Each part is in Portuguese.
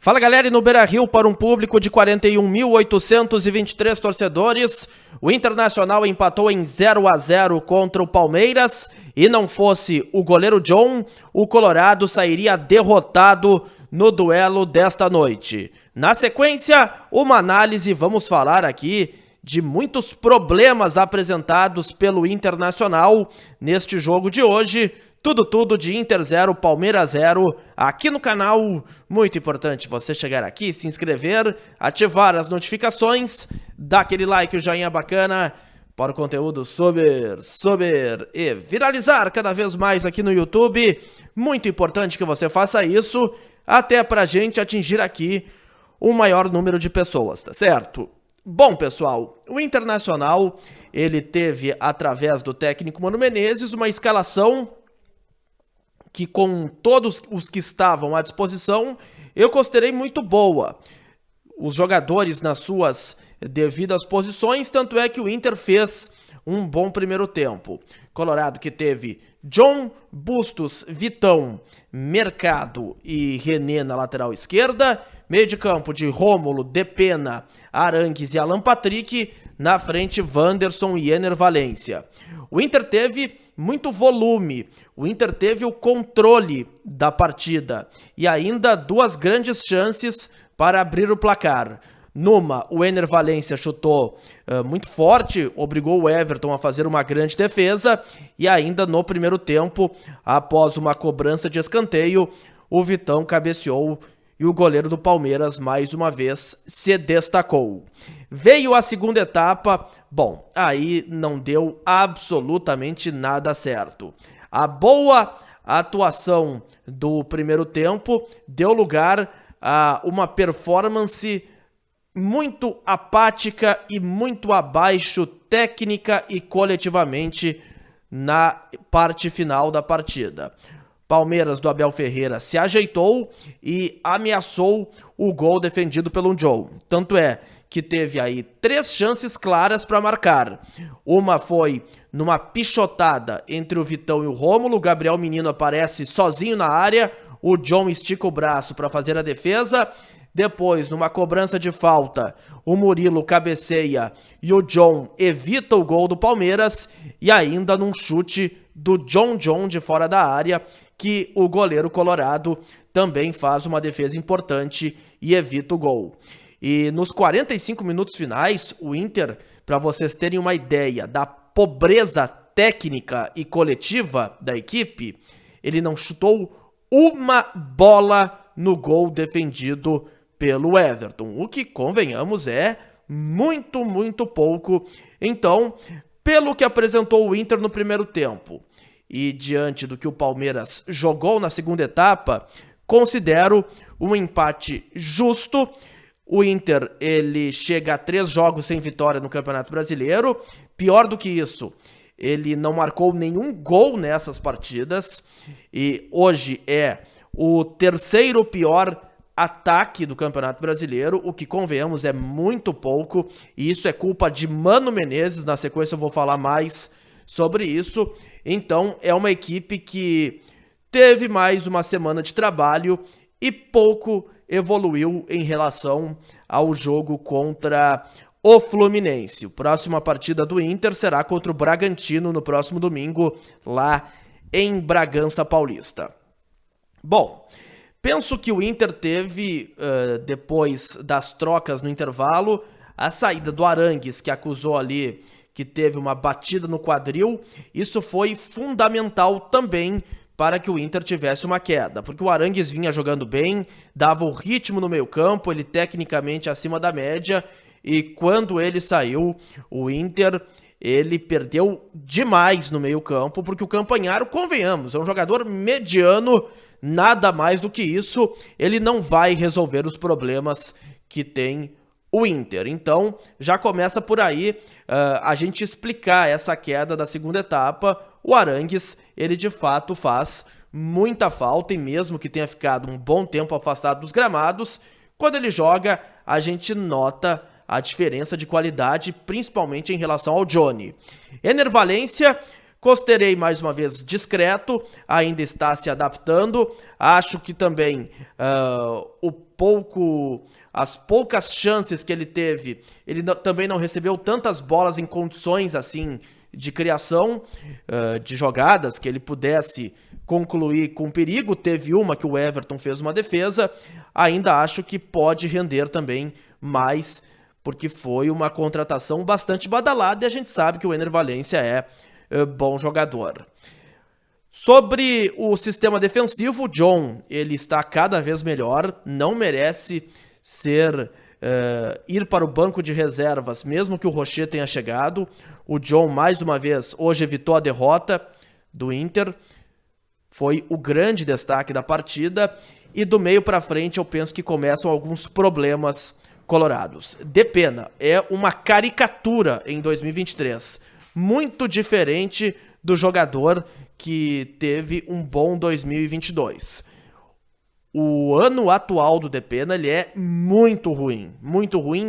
Fala galera, e no Beira-Rio, para um público de 41.823 torcedores, o Internacional empatou em 0-0 contra o Palmeiras e não fosse o goleiro John, o Colorado sairia derrotado no duelo desta noite. Na sequência, uma análise, vamos falar aqui de muitos problemas apresentados pelo Internacional neste jogo de hoje. Tudo de Inter 0, Palmeiras 0, aqui no canal. Muito importante você chegar aqui, se inscrever, ativar as notificações, dar aquele like, o joinha bacana para o conteúdo subir e viralizar cada vez mais aqui no YouTube. Muito importante que você faça isso, até pra gente atingir aqui o maior número de pessoas, tá certo? Bom, pessoal, o Internacional, ele teve, através do técnico Mano Menezes, uma escalação que com todos os que estavam à disposição, eu considerei muito boa. Os jogadores nas suas devidas posições, tanto é que o Inter fez um bom primeiro tempo. Colorado que teve John, Bustos, Vitão, Mercado e René na lateral esquerda, meio de campo de Rômulo, Depena, Arangues e Alan Patrick, na frente Wanderson e Ener Valencia. O Inter teve muito volume, o Inter teve o controle da partida e ainda duas grandes chances para abrir o placar. Numa, o Ener Valencia chutou muito forte, obrigou o Everton a fazer uma grande defesa, e ainda no primeiro tempo, após uma cobrança de escanteio, o Vitão cabeceou e o goleiro do Palmeiras mais uma vez se destacou. Veio a segunda etapa, bom, aí não deu absolutamente nada certo. A boa atuação do primeiro tempo deu lugar a uma performance muito apática e muito abaixo técnica e coletivamente na parte final da partida. Palmeiras do Abel Ferreira se ajeitou e ameaçou o gol defendido pelo John. Tanto é que teve aí 3 chances claras para marcar. Uma foi numa pichotada entre o Vitão e o Rômulo. O Gabriel Menino aparece sozinho na área. O John estica o braço para fazer a defesa. Depois, numa cobrança de falta, o Murilo cabeceia e o John evita o gol do Palmeiras. E ainda num chute do John de fora da área, que o goleiro colorado também faz uma defesa importante e evita o gol. E nos 45 minutos finais, o Inter, para vocês terem uma ideia da pobreza técnica e coletiva da equipe, ele não chutou uma bola no gol defendido pelo Everton, o que, convenhamos, é muito pouco. Então, pelo que apresentou o Inter no primeiro tempo e diante do que o Palmeiras jogou na segunda etapa, considero um empate justo. O Inter, ele chega a 3 jogos sem vitória no Campeonato Brasileiro. Pior do que isso, ele não marcou nenhum gol nessas partidas e hoje é o terceiro pior ataque do Campeonato Brasileiro, o que, convenhamos, é muito pouco, e isso é culpa de Mano Menezes. Na sequência eu vou falar mais sobre isso. Então é uma equipe que teve mais uma semana de trabalho e pouco evoluiu em relação ao jogo contra o Fluminense. A próxima partida do Inter será contra o Bragantino no próximo domingo, lá em Bragança Paulista. Bom, penso que o Inter teve, depois das trocas no intervalo, a saída do Arangues, que acusou ali que teve uma batida no quadril. Isso foi fundamental também para que o Inter tivesse uma queda, porque o Arangues vinha jogando bem, dava o ritmo no meio campo, ele tecnicamente acima da média, e quando ele saiu, o Inter, ele perdeu demais no meio campo, porque o Campagnaro, convenhamos, é um jogador mediano, nada mais do que isso. Ele não vai resolver os problemas que tem o Inter. Então, já começa por aí a gente explicar essa queda da segunda etapa. O Arangues, ele de fato faz muita falta, e mesmo que tenha ficado um bom tempo afastado dos gramados, quando ele joga, a gente nota a diferença de qualidade, principalmente em relação ao Johnny. Ener Valencia, considerei mais uma vez discreto, ainda está se adaptando. Acho que também o as poucas chances que ele teve, ele também não recebeu tantas bolas em condições assim de criação de jogadas que ele pudesse concluir com perigo. Teve uma que o Everton fez uma defesa, ainda acho que pode render também mais, porque foi uma contratação bastante badalada e a gente sabe que o Enner Valencia é bom jogador. Sobre o sistema defensivo, o John ele está cada vez melhor, não merece ir para o banco de reservas, mesmo que o Rocher tenha chegado. O John, mais uma vez, hoje evitou a derrota do Inter, foi o grande destaque da partida, e do meio para frente eu penso que começam alguns problemas colorados. Depena é uma caricatura em 2023, muito diferente do jogador que teve um bom 2022. O ano atual do Depena ele é muito ruim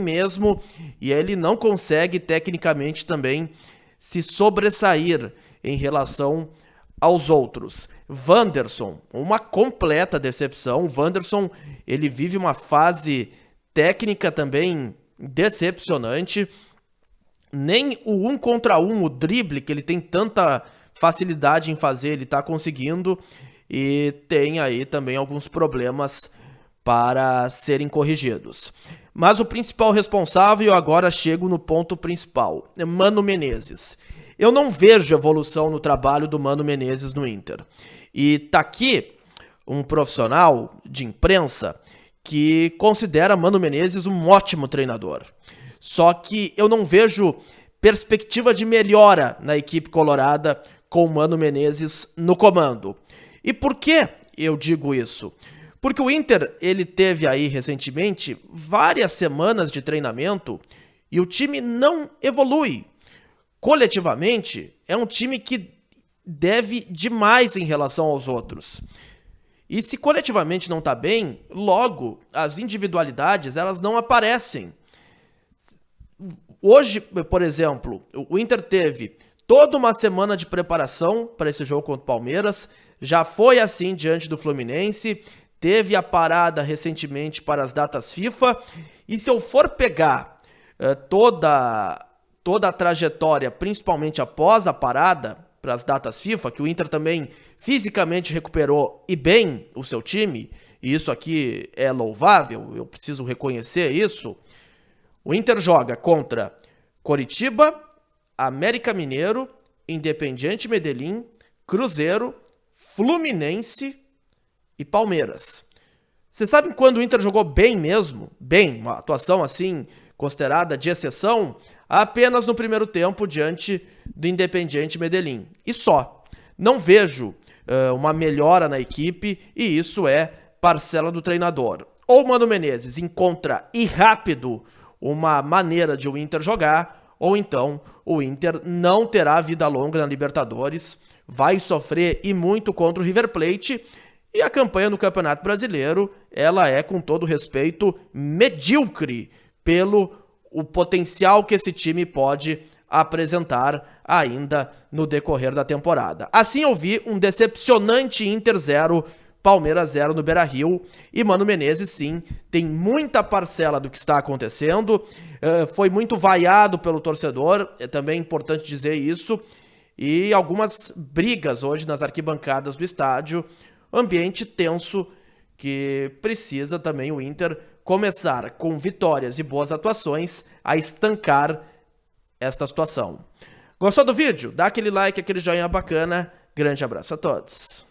mesmo, e ele não consegue tecnicamente também se sobressair em relação aos outros. Wanderson, uma completa decepção. O Wanderson ele vive uma fase técnica também decepcionante. Nem o 1 contra 1, o drible, que ele tem tanta facilidade em fazer, ele está conseguindo, e tem aí também alguns problemas para serem corrigidos. Mas o principal responsável, eu agora chego no ponto principal, Mano Menezes. Eu não vejo evolução no trabalho do Mano Menezes no Inter. E tá aqui um profissional de imprensa que considera Mano Menezes um ótimo treinador. Só que eu não vejo perspectiva de melhora na equipe colorada com o Mano Menezes no comando. E por que eu digo isso? Porque o Inter ele teve aí recentemente várias semanas de treinamento e o time não evolui. Coletivamente, é um time que deve demais em relação aos outros. E se coletivamente não está bem, logo as individualidades elas não aparecem. Hoje, por exemplo, o Inter teve toda uma semana de preparação para esse jogo contra o Palmeiras, já foi assim diante do Fluminense, teve a parada recentemente para as datas FIFA, e se eu for pegar toda a trajetória, principalmente após a parada para as datas FIFA, que o Inter também fisicamente recuperou e bem o seu time, e isso aqui é louvável, eu preciso reconhecer isso. O Inter joga contra Coritiba, América Mineiro, Independiente Medellín, Cruzeiro, Fluminense e Palmeiras. Vocês sabem quando o Inter jogou bem mesmo? Bem, uma atuação assim considerada de exceção, apenas no primeiro tempo diante do Independiente Medellín. E só. Não vejo uma melhora na equipe e isso é parcela do treinador. Ou o Mano Menezes encontra e rápido uma maneira de o Inter jogar, ou então o Inter não terá vida longa na Libertadores, vai sofrer e muito contra o River Plate, e a campanha no Campeonato Brasileiro, ela é, com todo respeito, medíocre pelo o potencial que esse time pode apresentar ainda no decorrer da temporada. Assim eu vi um decepcionante Inter 0, Palmeiras 0 no Beira-Rio, e Mano Menezes sim, tem muita parcela do que está acontecendo, foi muito vaiado pelo torcedor, é também importante dizer isso, e algumas brigas hoje nas arquibancadas do estádio, ambiente tenso que precisa também o Inter começar com vitórias e boas atuações a estancar esta situação. Gostou do vídeo? Dá aquele like, aquele joinha bacana, grande abraço a todos.